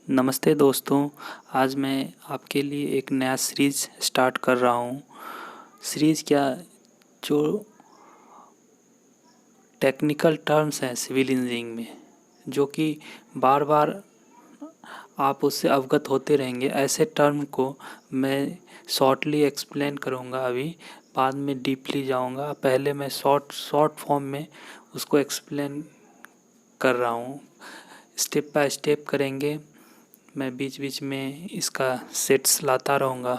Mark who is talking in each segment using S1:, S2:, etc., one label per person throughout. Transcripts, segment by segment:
S1: नमस्ते दोस्तों। आज मैं आपके लिए एक नया सीरीज़ स्टार्ट कर रहा हूँ। सीरीज़ क्या, जो टेक्निकल टर्म्स हैं सिविल इंजीनियरिंग में, जो कि बार बार आप उससे अवगत होते रहेंगे, ऐसे टर्म को मैं शॉर्टली एक्सप्लेन करूँगा। अभी बाद में डीपली जाऊँगा। पहले मैं शॉर्ट फॉर्म में उसको एक्सप्लेन कर रहा हूँ। स्टेप बाय स्टेप करेंगे। मैं बीच बीच में इसका सेट्स लाता रहूँगा।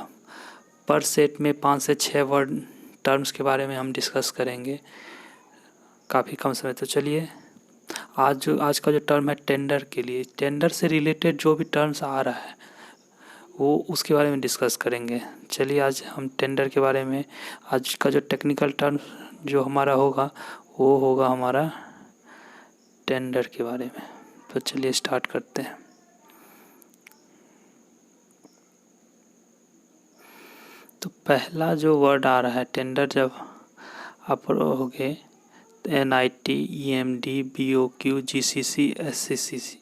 S1: पर सेट में 5 से 6 वर्ड टर्म्स के बारे में हम डिस्कस करेंगे, काफ़ी कम समय। तो चलिए, आज का जो टर्म है टेंडर के लिए, टेंडर से रिलेटेड जो भी टर्म्स आ रहा है वो उसके बारे में डिस्कस करेंगे। चलिए, आज हम टेंडर के बारे में, आज का जो टेक्निकल टर्म जो हमारा होगा वो होगा हमारा टेंडर के बारे में। तो चलिए स्टार्ट करते हैं। तो पहला जो वर्ड आ रहा है टेंडर, जब आप पढ़ोगे NIT, EMD, BOQ, GCC, SCCC,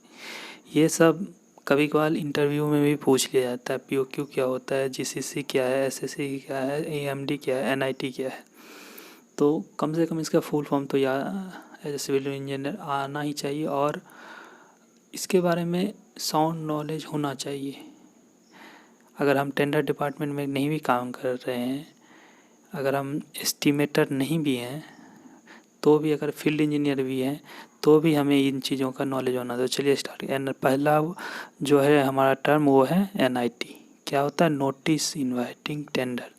S1: ये सब कभी कभार इंटरव्यू में भी पूछ लिया जाता है। BOQ क्या होता है, GCC क्या है, SCCC क्या है, EMD क्या है, NIT क्या है। तो कम से कम इसका फुल फॉर्म तो एज ए सिविल इंजीनियर आना ही चाहिए, और इसके बारे में साउंड नॉलेज होना चाहिए। अगर हम टेंडर डिपार्टमेंट में नहीं भी काम कर रहे हैं, अगर हम एस्टिमेटर नहीं भी हैं, तो भी अगर फील्ड इंजीनियर भी हैं, तो भी हमें इन चीज़ों का नॉलेज होना। तो चलिए स्टार्ट। पहला जो है हमारा टर्म वो है NIT। क्या होता है? Notice inviting tender.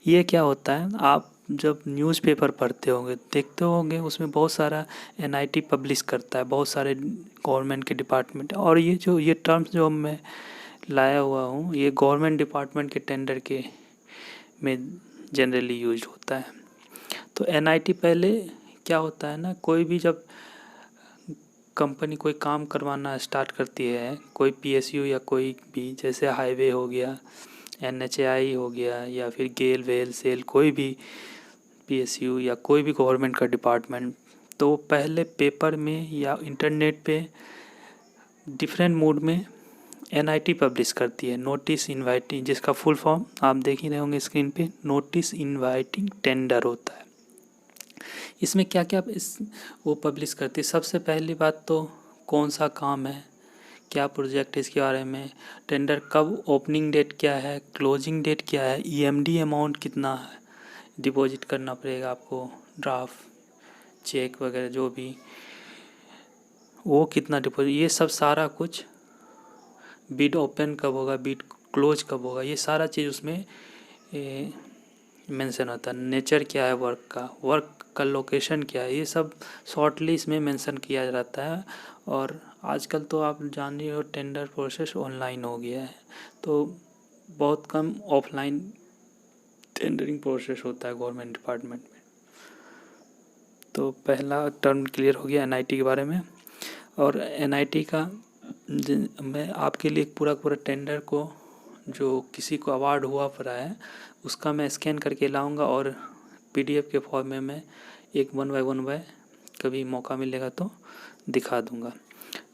S1: ये क्या होता है? आप जब न्यूज़पेपर पढ़ते होंगे, देखते होंगे, उसमें बहुत सारा NIT पब्लिश करता है, बहुत सारे गवर्नमेंट के डिपार्टमेंट। और ये टर्म्स जो मैं लाया हुआ हूँ, ये गवर्नमेंट डिपार्टमेंट के टेंडर के में जनरली यूज होता है। तो NIT पहले क्या होता है ना, कोई भी जब कंपनी कोई काम करवाना स्टार्ट करती है, कोई PSU या कोई भी, जैसे हाईवे हो गया, NHAI हो गया, या फिर गेल वेल सेल, कोई भी PSU या कोई भी गवर्नमेंट का डिपार्टमेंट, तो पहले पेपर में या इंटरनेट पे डिफरेंट मोड में NIT पब्लिश करती है, नोटिस इनवाइटिंग, जिसका फुल फॉर्म आप देख ही रहे होंगे स्क्रीन पे, नोटिस इनवाइटिंग टेंडर होता है। इसमें क्या क्या वो पब्लिश करती है? सबसे पहली बात तो कौन सा काम है, क्या प्रोजेक्ट है, इसके बारे में, टेंडर कब, ओपनिंग डेट क्या है, क्लोजिंग डेट क्या है, EMD अमाउंट कितना है, डिपॉजिट करना पड़ेगा आपको, ड्राफ्ट चेक वगैरह जो भी, वो कितना डिपॉजिट, ये सब सारा कुछ, बिड ओपन कब होगा, बिड क्लोज कब होगा, ये सारा चीज़ उसमें मेंशन होता है। नेचर क्या है वर्क का लोकेशन क्या है, ये सब शॉर्टली इसमें मेंशन किया जाता है। और आजकल तो आप जान रहे हो टेंडर प्रोसेस ऑनलाइन हो गया है, तो बहुत कम ऑफलाइन टेंडरिंग प्रोसेस होता है गवर्नमेंट डिपार्टमेंट में। तो पहला टर्म क्लियर हो गया NIT के बारे में। और NIT का मैं आपके लिए पूरा पूरा टेंडर को, जो किसी को अवार्ड हुआ पड़ा है, उसका मैं स्कैन करके लाऊंगा और PDF के फॉर्म में मैं एक वन बाय कभी मौका मिलेगा तो दिखा दूंगा।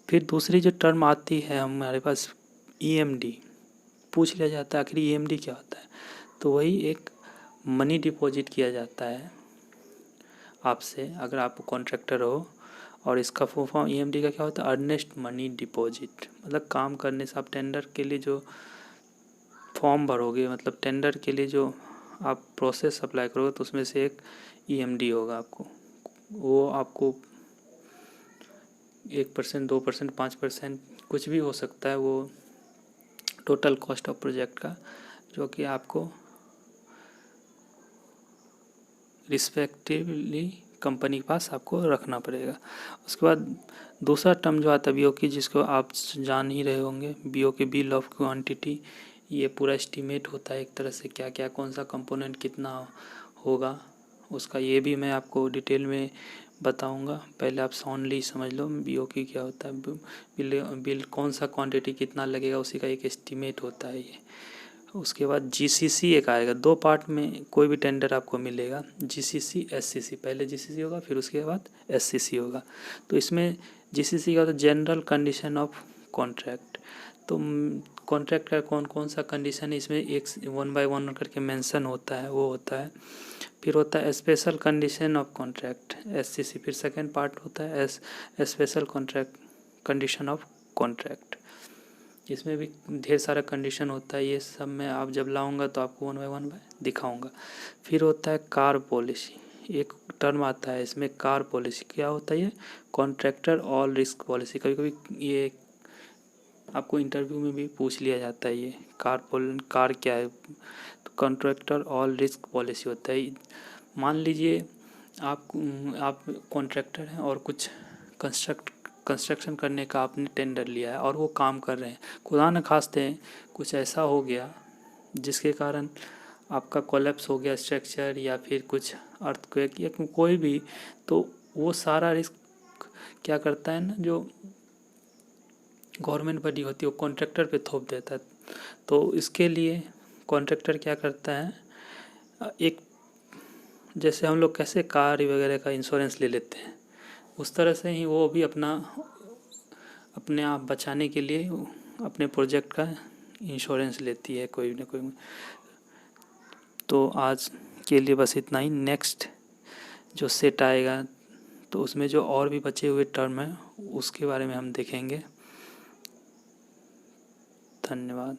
S1: फिर दूसरी जो टर्म आती है हमारे पास, EMD। पूछ लिया जाता है आखिर EMD क्या होता है, तो वही एक मनी डिपॉजिट किया जाता है आपसे, अगर आप कॉन्ट्रैक्टर हो। और इसका फुल फॉर्म EMD का क्या होता है? Earnest money deposit. मतलब काम करने से आप टेंडर के लिए जो फॉर्म भरोगे, मतलब टेंडर के लिए जो आप प्रोसेस अप्लाई करोगे, तो उसमें से एक EMD होगा आपको। वो आपको 1%, 2%, 5%, कुछ भी हो सकता है, वो टोटल कॉस्ट ऑफ प्रोजेक्ट का, जो कि आपको रिस्पेक्टिवली कंपनी के पास आपको रखना पड़ेगा। उसके बाद दूसरा टर्म जो आता है BOQ, जिसको आप जान ही रहे होंगे, BOQ बिल ऑफ क्वांटिटी। ये पूरा एस्टीमेट होता है एक तरह से, क्या क्या कौन सा कंपोनेंट कितना होगा उसका, ये भी मैं आपको डिटेल में बताऊंगा। पहले आप साउंडली समझ लो BOQ क्या होता है। बिल कौन सा क्वांटिटी कितना लगेगा, उसी का एक एस्टीमेट होता है ये। उसके बाद GCC एक आएगा, 2 पार्ट में कोई भी टेंडर आपको मिलेगा, GCC SCC। पहले GCC होगा, फिर उसके बाद SCC होगा। तो इसमें GCC का तो जनरल कंडीशन ऑफ कॉन्ट्रैक्ट। तो कॉन्ट्रैक्ट का कौन कौन सा कंडीशन है इसमें एक 1 बाय 1 करके मेंशन होता है, वो होता है। फिर होता है special condition of contract, SCC। फिर सेकेंड पार्ट होता है special contract condition of contract. इसमें भी ढेर सारा कंडीशन होता है, ये सब मैं आप जब लाऊंगा तो आपको 1 बाय 1 दिखाऊंगा। फिर होता है कार पॉलिसी, एक टर्म आता है इसमें कार पॉलिसी। क्या होता है ये? Contractor all risk policy. कभी कभी ये आपको इंटरव्यू में भी पूछ लिया जाता है, ये कार क्या है? तो कॉन्ट्रैक्टर ऑल रिस्क पॉलिसी होता है। मान लीजिए आप कॉन्ट्रैक्टर हैं और कुछ कंस्ट्रक्शन करने का आपने टेंडर लिया है और वो काम कर रहे हैं, खुदा न खास्ते कुछ ऐसा हो गया जिसके कारण आपका कोलैप्स हो गया स्ट्रक्चर या फिर कुछ अर्थक्वेक या कोई भी, तो वो सारा रिस्क क्या करता है ना, जो गवर्नमेंट बॉडी होती है वो कॉन्ट्रैक्टर पे थोप देता है। तो इसके लिए कॉन्ट्रैक्टर क्या करता है, एक जैसे हम लोग कैसे कार वगैरह का इंश्योरेंस ले लेते हैं, उस तरह से ही वो भी अपने आप बचाने के लिए अपने प्रोजेक्ट का इंश्योरेंस लेती है कोई ना कोई। तो आज के लिए बस इतना ही। नेक्स्ट जो सेट आएगा तो उसमें जो और भी बचे हुए टर्म हैं उसके बारे में हम देखेंगे। धन्यवाद।